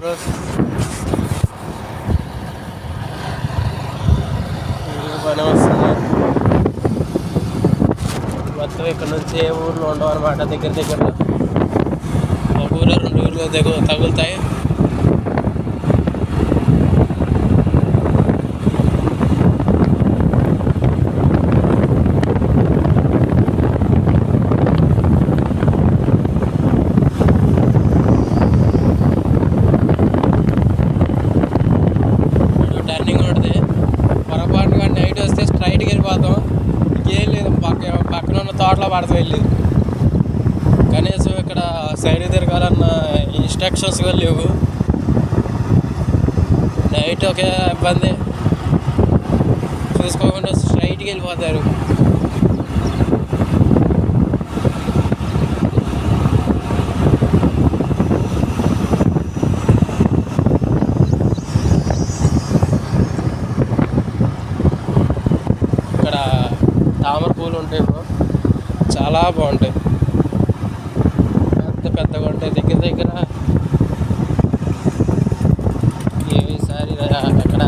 Bros పని వస్తుంది. మొత్తం ఇక్కడ నుంచి ఏ ఊర్లో ఉండవు అనమాట. దగ్గర దగ్గరలో ఒక ఊరు 2 ఊర్లు తగులుతాయి. టర్నింగ్ ఉంటుంది. పొరపాటుగా నైట్ వస్తే స్ట్రైట్కి వెళ్ళిపోతాం. ఇంకేం లేదు, పక్కన ఉన్న తోటలో పడతాం వెళ్ళి. కనీసం ఇక్కడ సైడ్ తిరగాలన్న ఇన్స్ట్రక్షన్స్ కూడా లేవు. నైట్ ఒకే ఇబ్బంది, చూసుకోకుండా స్ట్రైట్కి వెళ్ళిపోతారు. ఇక్కడ తామర పూలు ఉంటాయి బ్రో, చాలా బాగుంటాయి. పెద్దగా ఉంటాయి. దగ్గర దగ్గర ఈసారి ఎక్కడ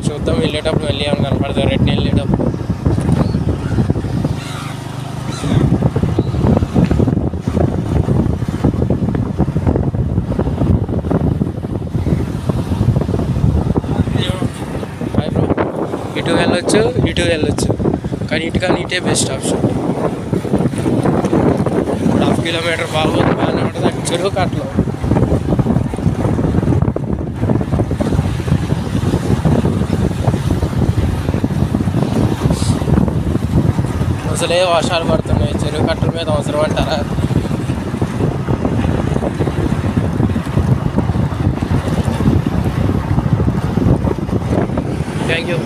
చూద్దాం. వెళ్ళేటప్పుడు మళ్ళీ ఏమైనా కనపడతాయి. రిటర్న్ వెళ్ళేటప్పుడు ఇటు వెళ్ళొచ్చు కానీ ఇటే బెస్ట్ ఆప్షన్. 1/2 కిలోమీటర్ బాగానే ఉంటుంది. చెరువు కట్టలో అసలే వర్షాలు పడుతున్నాయి. చెరువు కట్టల మీద అవసరం అంటారా? Thank you.